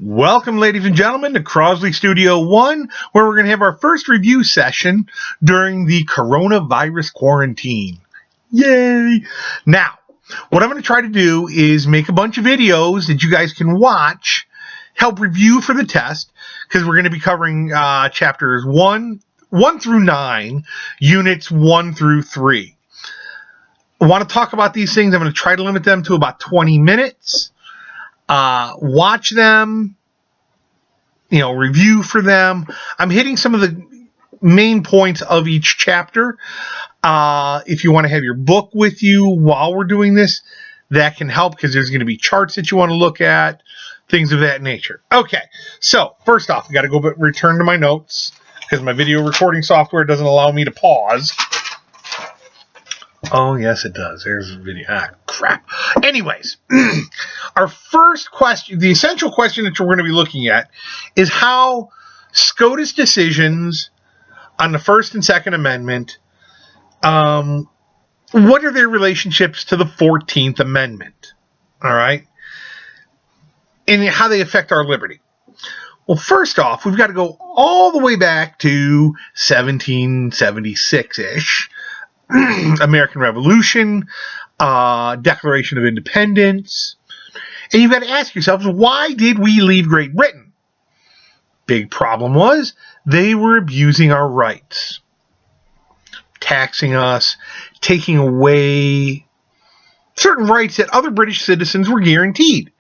Welcome, ladies and gentlemen, to Crosley Studio One, where we're going to have our first review session during the coronavirus quarantine. Yay! Now, what I'm going to try to do is make a bunch of videos that you guys can watch, help review for the test, because we're going to be covering chapters 1 through 9, units 1 through 3. I want to talk about these things. I'm going to try to limit them to about 20 minutes. Watch them, review for them. I'm hitting some of the main points of each chapter. If you want to have your book with you while we're doing this, that can help because there's going to be charts that you want to look at, things of that nature. Okay, so first off, I got to go return to my notes because my video recording software doesn't allow me to pause. Oh, yes, it does. There's a video. Crap. Anyways, our first question, the essential question that we're going to be looking at is how SCOTUS decisions on the First and Second Amendment, what are their relationships to the 14th Amendment? All right? And how they affect our liberty. Well, first off, we've got to go all the way back to 1776-ish. American Revolution, Declaration of Independence. And you've got to ask yourselves, why did we leave Great Britain? Big problem was they were abusing our rights, taxing us, taking away certain rights that other British citizens were guaranteed.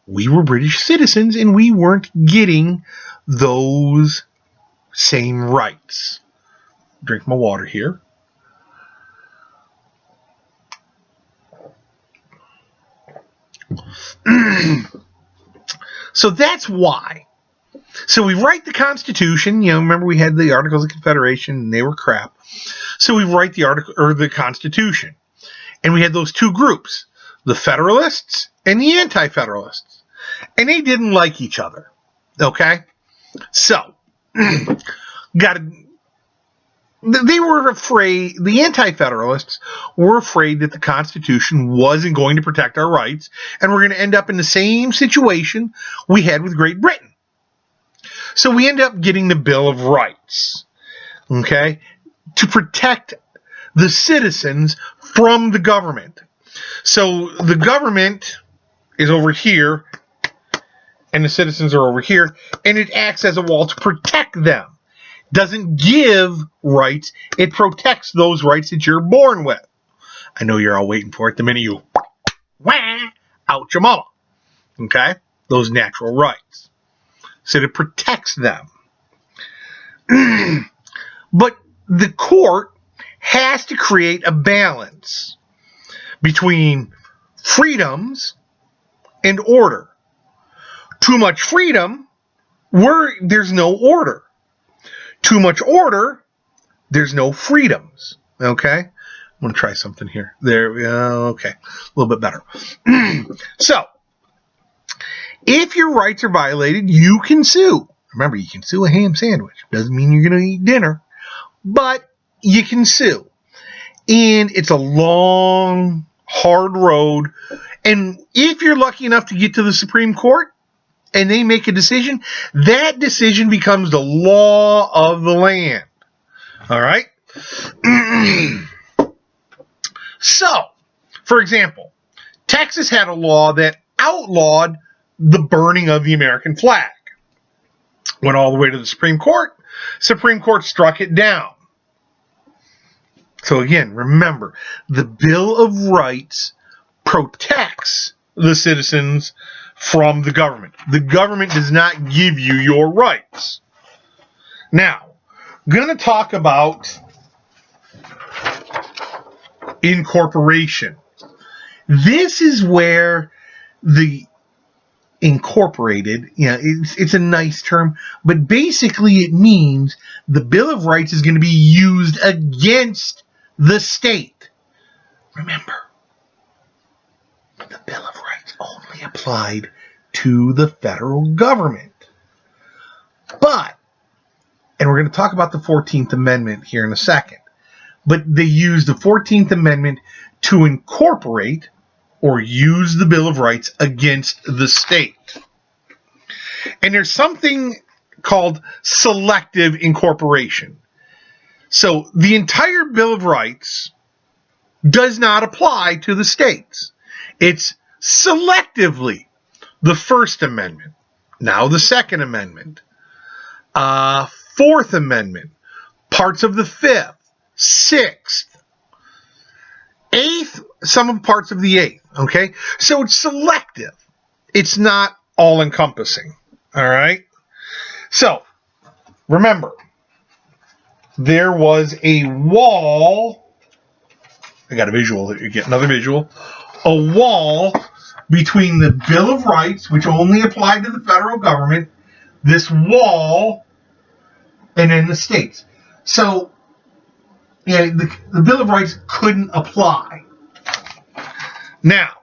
We were British citizens and we weren't getting those same rights. Drink my water here. So that's why. So we write the Constitution. Remember we had the Articles of Confederation and they were crap. So we write the Constitution. And we had those two groups, the Federalists and the Anti-Federalists. And they didn't like each other. Okay? So, they were afraid, the Anti-Federalists were afraid that the Constitution wasn't going to protect our rights, and we're going to end up in the same situation we had with Great Britain. So we end up getting the Bill of Rights, okay, to protect the citizens from the government. So the government is over here, and the citizens are over here, and it acts as a wall to protect them. Doesn't give rights, it protects those rights that you're born with. I know you're all waiting for it the minute you out your mama. Okay? Those natural rights. So it protects them. But the court has to create a balance between freedoms and order. Too much freedom, there's no order. Too much order, there's no freedoms. Okay? I'm going to try something here. There we go. Okay. A little bit better. So, if your rights are violated, you can sue. Remember, you can sue a ham sandwich. Doesn't mean you're going to eat dinner. But you can sue. And it's a long, hard road. And if you're lucky enough to get to the Supreme Court, and they make a decision, that decision becomes the law of the land. All right? So, for example, Texas had a law that outlawed the burning of the American flag. Went all the way to the Supreme Court. Supreme Court struck it down. So again, remember, the Bill of Rights protects the citizens from the government. The government does not give you your rights. Now, I'm going to talk about incorporation. This is where the incorporated, it's a nice term, but basically it means the Bill of Rights is going to be used against the state. Remember, the Bill of Rights only applied to the federal government. But, and we're going to talk about the 14th Amendment here in a second, but they use the 14th Amendment to incorporate or use the Bill of Rights against the state. And there's something called selective incorporation. So the entire Bill of Rights does not apply to the states. It's selectively the First Amendment, now the Second Amendment, Fourth Amendment, parts of the Fifth, Sixth, Eighth, some parts of the Eighth, okay? So it's selective. It's not all-encompassing, all right? So, remember, there was a wall. I got a visual. You get another visual. A wall between the Bill of Rights, which only applied to the federal government, this wall, and then the states. So, yeah, the Bill of Rights couldn't apply. Now,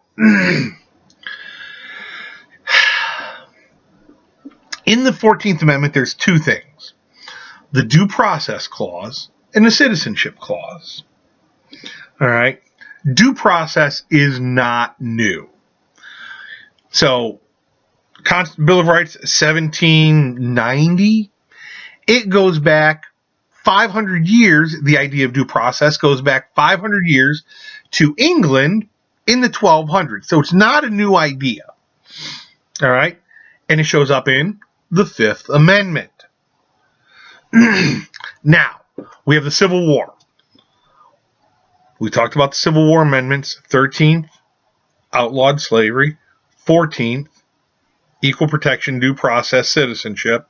in the 14th Amendment, there's two things. The Due Process Clause and the Citizenship Clause. All right? Due process is not new. So, Bill of Rights 1790, it goes back 500 years. The idea of due process goes back 500 years to England in the 1200s. So it's not a new idea. All right? And it shows up in the Fifth Amendment. Now, we have the Civil War. We talked about the Civil War amendments. 13th, outlawed slavery. 14th, equal protection, due process, citizenship.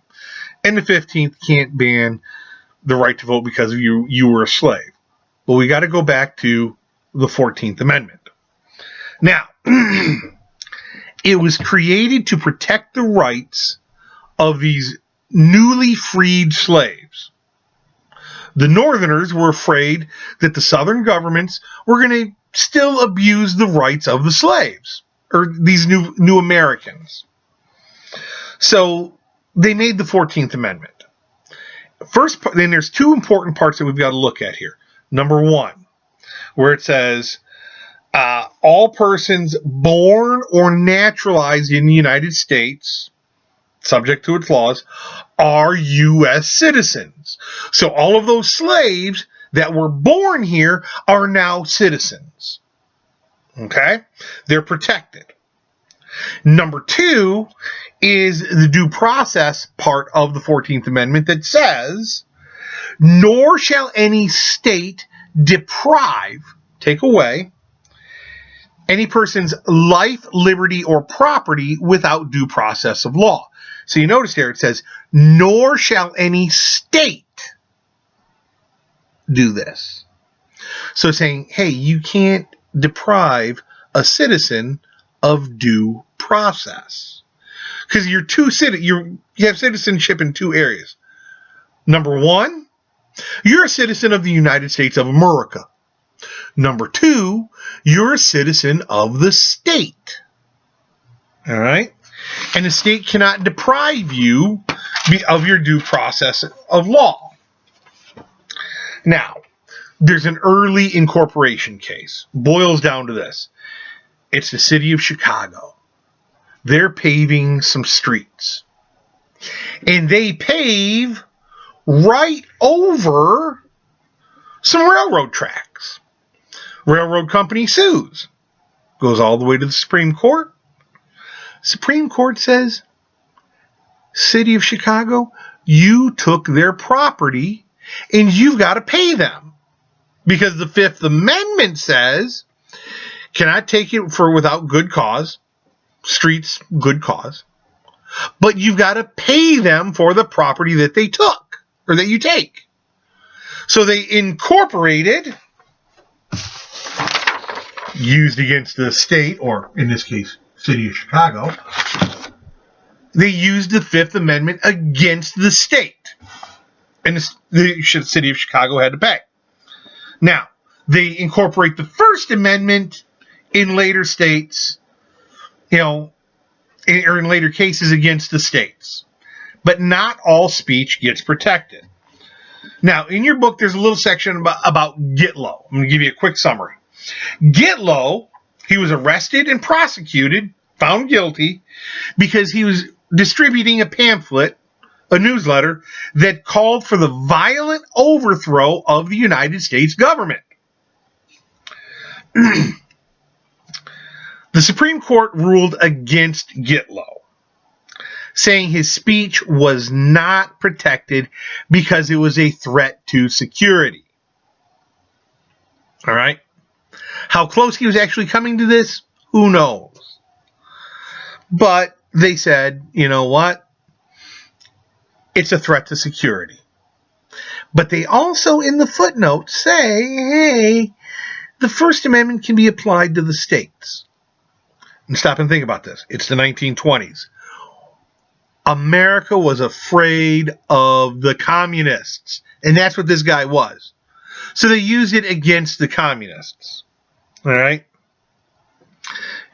And the 15th, can't ban the right to vote because you were a slave. But we got to go back to the 14th Amendment. Now, it was created to protect the rights of these newly freed slaves. The Northerners were afraid that the Southern governments were going to still abuse the rights of the slaves, or these new Americans. So they made the 14th Amendment. First, then there's two important parts that we've got to look at here. Number one, where it says, all persons born or naturalized in the United States, subject to its laws, are U.S. citizens. So all of those slaves that were born here are now citizens. Okay? They're protected. Number two is the due process part of the 14th Amendment that says, nor shall any state deprive, take away, any person's life, liberty, or property without due process of law. So you notice there it says, nor shall any state do this. So it's saying, hey, you can't deprive a citizen of due process. Because you have citizenship in two areas. Number one, you're a citizen of the United States of America. Number two, you're a citizen of the state. All right? And the state cannot deprive you of your due process of law. Now, there's an early incorporation case. Boils down to this. It's the city of Chicago. They're paving some streets. And they pave right over some railroad tracks. Railroad company sues. Goes all the way to the Supreme Court. Supreme Court says, City of Chicago, you took their property and you've got to pay them. Because the Fifth Amendment says, cannot take it for without good cause. Streets, good cause. But you've got to pay them for the property that they took, or that you take. So they incorporated, used against the state, or in this case, City of Chicago, they used the Fifth Amendment against the state. And the City of Chicago had to pay. Now, they incorporate the First Amendment in later states, or in later cases against the states. But not all speech gets protected. Now, in your book, there's a little section about Gitlow. I'm going to give you a quick summary. Gitlow, he was arrested and prosecuted found guilty because he was distributing a pamphlet, a newsletter, that called for the violent overthrow of the United States government. The Supreme Court ruled against Gitlow, saying his speech was not protected because it was a threat to security. All right? How close he was actually coming to this, who knows? But they said, you know what? It's a threat to security. But they also, in the footnote, say, hey, the First Amendment can be applied to the states. And stop and think about this. It's the 1920s. America was afraid of the communists. And that's what this guy was. So they used it against the communists. All right?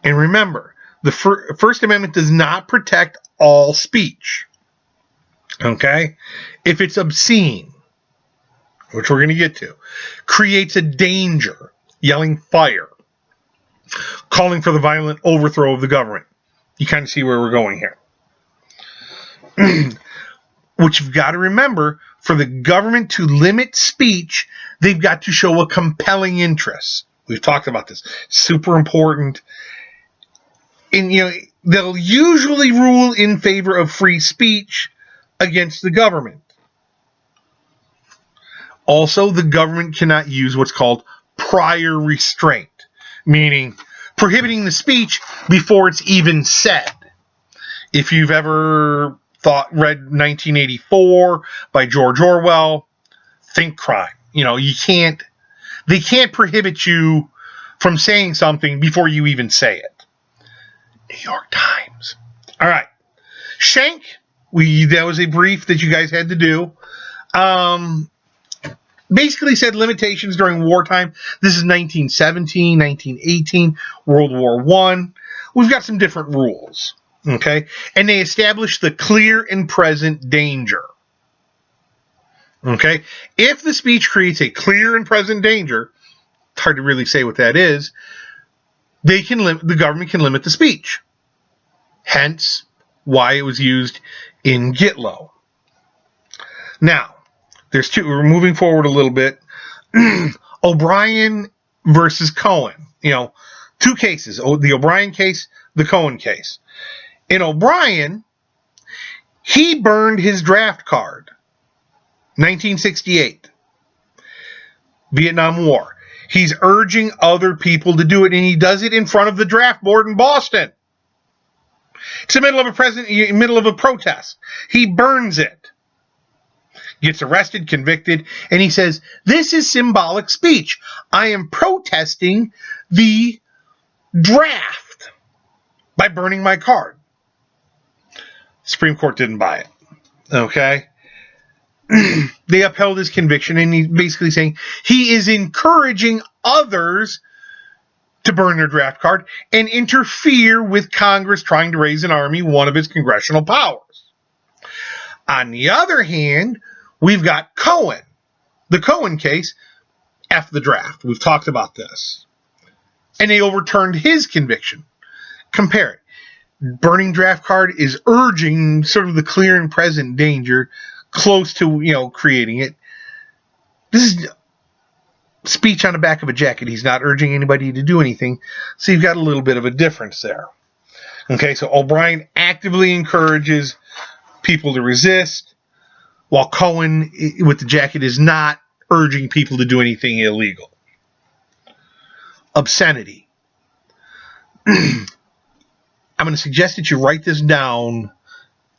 And remember, the First Amendment does not protect all speech. Okay? If it's obscene, which we're going to get to, creates a danger, yelling fire, calling for the violent overthrow of the government. You kind of see where we're going here. What you've got to remember, for the government to limit speech, they've got to show a compelling interest. We've talked about this. Super important. And, they'll usually rule in favor of free speech against the government. Also, the government cannot use what's called prior restraint, meaning prohibiting the speech before it's even said. If you've ever read 1984 by George Orwell, think crime. They can't prohibit you from saying something before you even say it. New York Times. All right. Schenck, that was a brief that you guys had to do. Basically said limitations during wartime. This is 1917, 1918, World War I. We've got some different rules. Okay? And they established the clear and present danger. Okay? If the speech creates a clear and present danger, it's hard to really say what that is, the government can limit the speech. Hence, why it was used in Gitlow. Now, there's two. We're moving forward a little bit. O'Brien versus Cohen. Two cases. The O'Brien case, the Cohen case. In O'Brien, he burned his draft card. 1968. Vietnam War. He's urging other people to do it, and he does it in front of the draft board in Boston. It's the middle of a protest. He burns it. Gets arrested, convicted, and he says, this is symbolic speech. I am protesting the draft by burning my card. Supreme Court didn't buy it. Okay? They upheld his conviction, and he's basically saying he is encouraging others to burn their draft card and interfere with Congress trying to raise an army, one of its congressional powers. On the other hand, we've got Cohen. The Cohen case, F the draft. We've talked about this. And they overturned his conviction. Compare it. Burning draft card is urging sort of the clear and present danger close to, creating it. This is speech on the back of a jacket. He's not urging anybody to do anything. So you've got a little bit of a difference there. Okay, so O'Brien actively encourages people to resist, while Cohen with the jacket is not urging people to do anything illegal. Obscenity. I'm going to suggest that you write this down,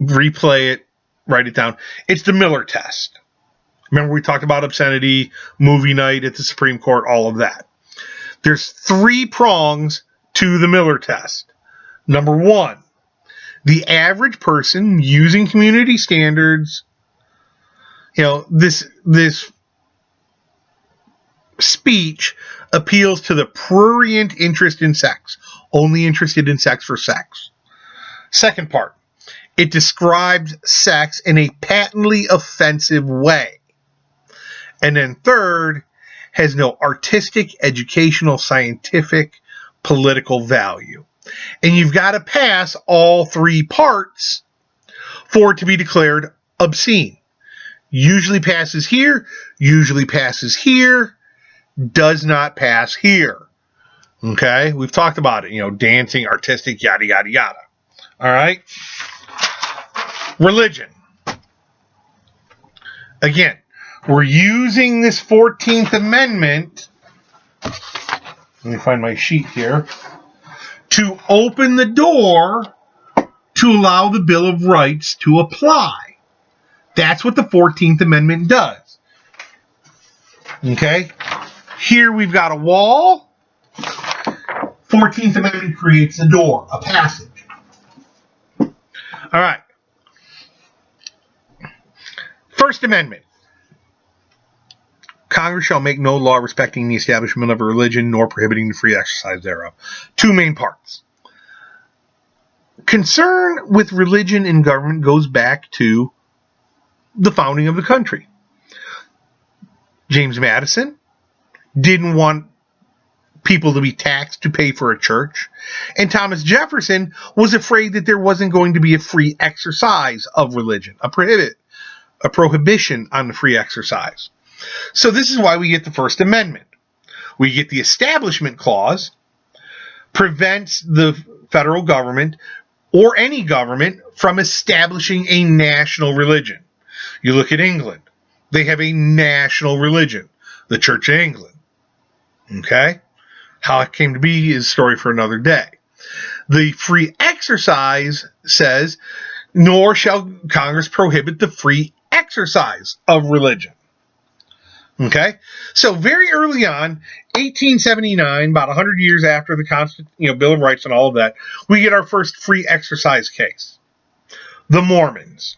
replay it, write it down. It's the Miller test. Remember we talked about obscenity, movie night at the Supreme Court, all of that. There's 3 prongs to the Miller test. Number 1, the average person using community standards, this speech appeals to the prurient interest in sex, only interested in sex for sex. Second part, it describes sex in a patently offensive way. And then third, has no artistic, educational, scientific, political value. And you've got to pass all three parts for it to be declared obscene. Usually passes here, usually passes here, does not pass here. Okay? We've talked about it, dancing, artistic, yada, yada, yada. All right? Religion. Again, we're using this 14th Amendment, let me find my sheet here, to open the door to allow the Bill of Rights to apply. That's what the 14th Amendment does. Okay? Here we've got a wall. 14th Amendment creates a door, a passage. All right. First Amendment. Congress shall make no law respecting the establishment of a religion nor prohibiting the free exercise thereof. Two main parts. Concern with religion in government goes back to the founding of the country. James Madison didn't want people to be taxed to pay for a church, and Thomas Jefferson was afraid that there wasn't going to be a free exercise of religion, a prohibition on the free exercise. So this is why we get the First Amendment. We get the Establishment Clause, prevents the federal government or any government from establishing a national religion. You look at England. They have a national religion, the Church of England. Okay? How it came to be is a story for another day. The free exercise says, nor shall Congress prohibit the free exercise of religion. Okay? So very early on, 1879, about 100 years after the Bill of Rights and all of that, we get our first free exercise case. The Mormons.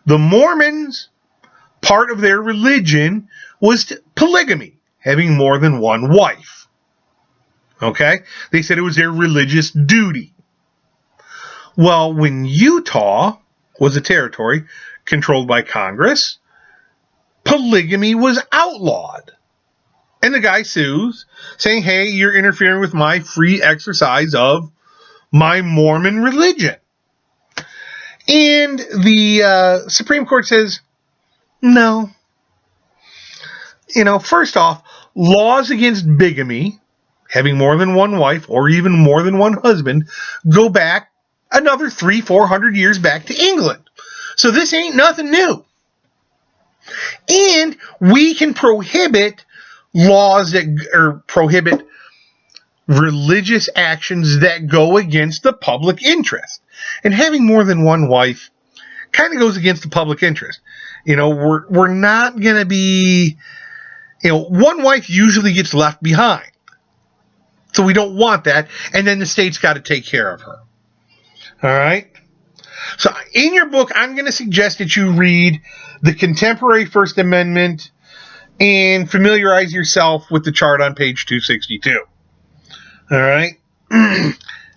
The Mormons, part of their religion was polygamy, having more than one wife. Okay? They said it was their religious duty. Well, when Utah was a territory controlled by Congress, polygamy was outlawed. And the guy sues, saying, hey, you're interfering with my free exercise of my Mormon religion. And the Supreme Court says, no. First off, laws against bigamy, having more than one wife or even more than one husband, go back another 300-400 years back to England. So this ain't nothing new. And we can prohibit laws prohibit religious actions that go against the public interest. And having more than one wife kind of goes against the public interest. We're not going to be, one wife usually gets left behind. So we don't want that. And then the state's got to take care of her. All right? So in your book, I'm going to suggest that you read the contemporary First Amendment and familiarize yourself with the chart on page 262. All right?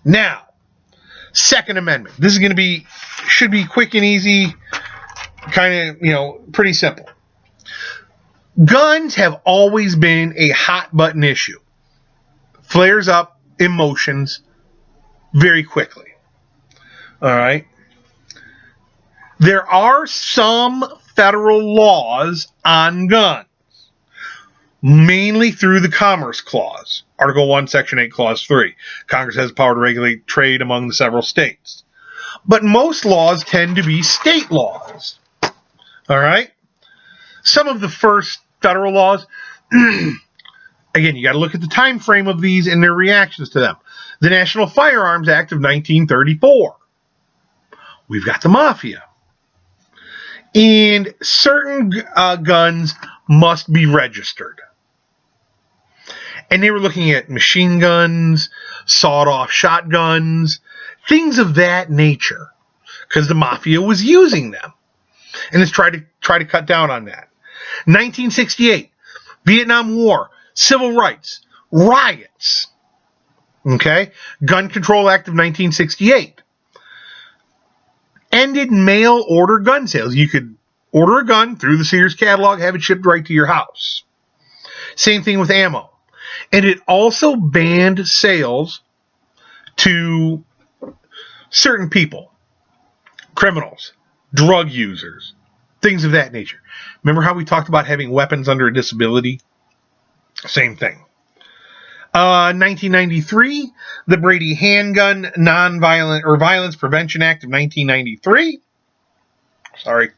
Now, Second Amendment. This is should be quick and easy, kind of, pretty simple. Guns have always been a hot button issue. Flares up emotions very quickly. All right? There are some federal laws on guns, mainly through the Commerce Clause, Article 1, Section 8, Clause 3. Congress has the power to regulate trade among the several states. But most laws tend to be state laws. All right? Some of the first federal laws, again, you got to look at the time frame of these and their reactions to them. The National Firearms Act of 1934. We've got the Mafia. And certain guns must be registered. And they were looking at machine guns, sawed-off shotguns, things of that nature, because the Mafia was using them. And it's try to cut down on that. 1968, Vietnam War, civil rights, riots. Okay? Gun Control Act of 1968. Ended mail order gun sales. You could order a gun through the Sears catalog, have it shipped right to your house. Same thing with ammo. And it also banned sales to certain people, criminals, drug users, things of that nature. Remember how we talked about having weapons under a disability? Same thing. 1993, the Brady Handgun Nonviolent or Violence Prevention Act of 1993. Sorry.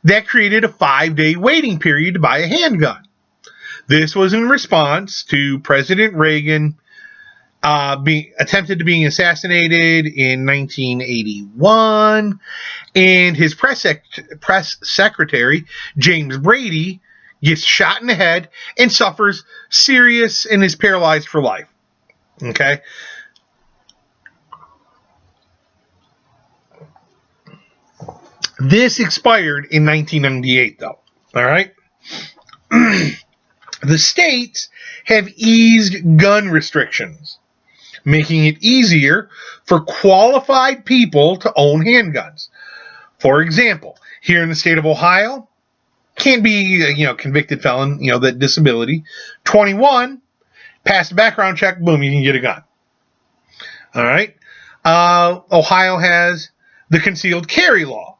That created a 5-day waiting period to buy a handgun. This was in response to President Reagan being assassinated in 1981, and his press secretary, James Brady, gets shot in the head and suffers serious and is paralyzed for life. Okay? This expired in 1998, though. All right? The states have eased gun restrictions, making it easier for qualified people to own handguns. For example, here in the state of Ohio, can't be convicted felon, that disability. 21, pass the background check, boom, you can get a gun. All right. Ohio has the concealed carry law,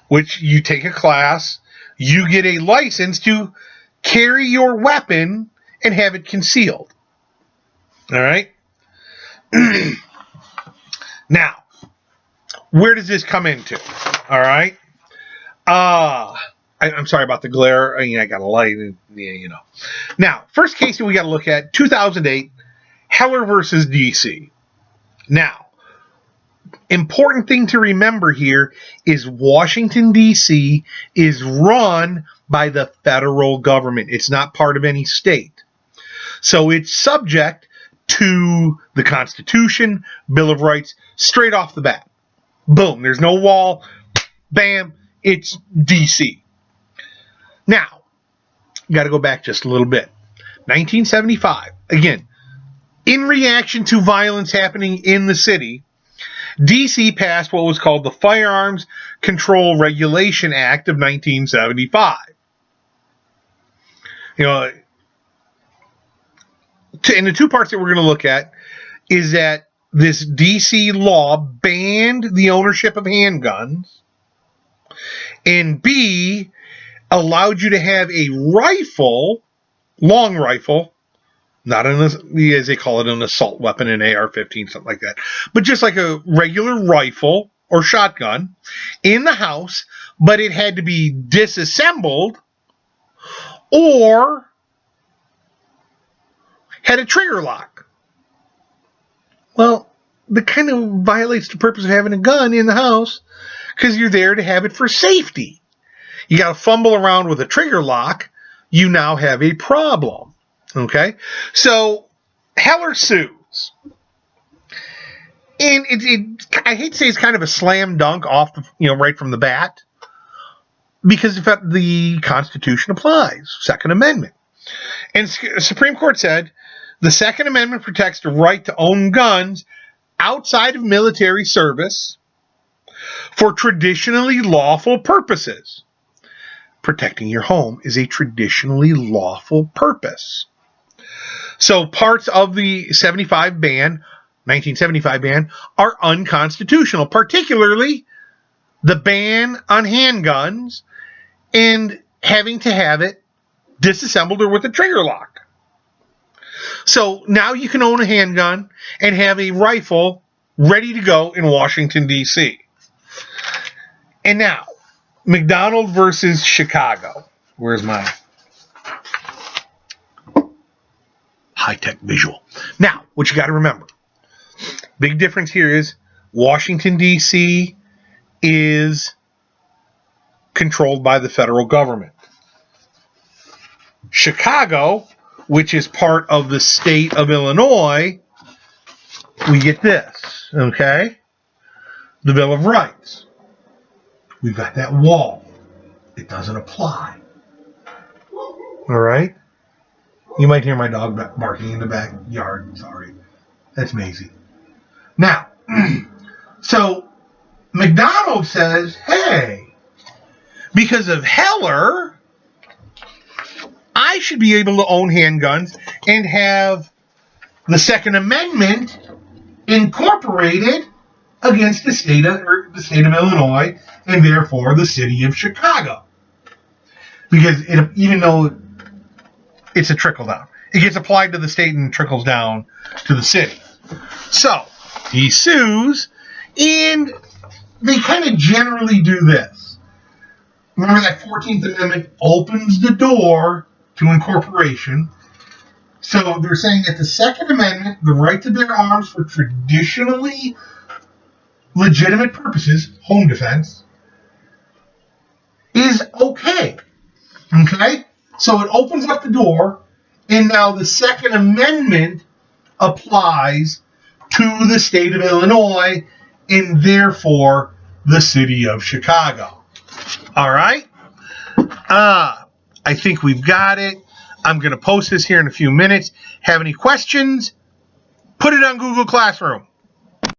which you take a class, you get a license to carry your weapon and have it concealed. All right. Now, where does this come into? All right. I'm sorry about the glare. I got a light. Now, first case that we got to look at, 2008, Heller versus D.C. Now, important thing to remember here is Washington, D.C. is run by the federal government. It's not part of any state. So it's subject to the Constitution, Bill of Rights, straight off the bat. Boom, there's no wall. Bam, it's D.C. Now, got to go back just a little bit. 1975, again, in reaction to violence happening in the city, D.C. passed what was called the Firearms Control Regulation Act of 1975. And the two parts that we're going to look at is that this D.C. law banned the ownership of handguns, and B, allowed you to have a rifle, long rifle, not as they call it, an assault weapon, an AR-15, something like that, but just like a regular rifle or shotgun in the house, but it had to be disassembled or had a trigger lock. Well, that kind of violates the purpose of having a gun in the house, because you're there to have it for safety. You got to fumble around with a trigger lock, you now have a problem. Okay? So, Heller sues. And I hate to say it's kind of a slam dunk off right from the bat, because the Constitution applies, Second Amendment. And the Supreme Court said, the Second Amendment protects the right to own guns outside of military service for traditionally lawful purposes. Protecting your home is a traditionally lawful purpose. So parts of the 1975 ban, are unconstitutional, particularly the ban on handguns and having to have it disassembled or with a trigger lock. So now you can own a handgun and have a rifle ready to go in Washington, D.C. And now, McDonald versus Chicago. Where's my high-tech visual? Now, what you got to remember, big difference here is Washington, D.C. is controlled by the federal government. Chicago, which is part of the state of Illinois, we get this, okay? The Bill of Rights. We've got that wall. It doesn't apply. All right? You might hear my dog barking in the backyard. Sorry. That's Maisie. Now, so McDonald says, hey, because of Heller, I should be able to own handguns and have the Second Amendment incorporated against the state of Illinois and therefore the city of Chicago. Because even though it's a trickle down, it gets applied to the state and trickles down to the city. So he sues, and they kind of generally do this. Remember that 14th Amendment opens the door to incorporation. So they're saying that the Second Amendment, the right to bear arms for traditionally legitimate purposes, home defense, is okay. Okay? So it opens up the door, and now the Second Amendment applies to the state of Illinois and therefore the city of Chicago. All right? I think we've got it. I'm going to post this here in a few minutes. Have any questions? Put it on Google Classroom.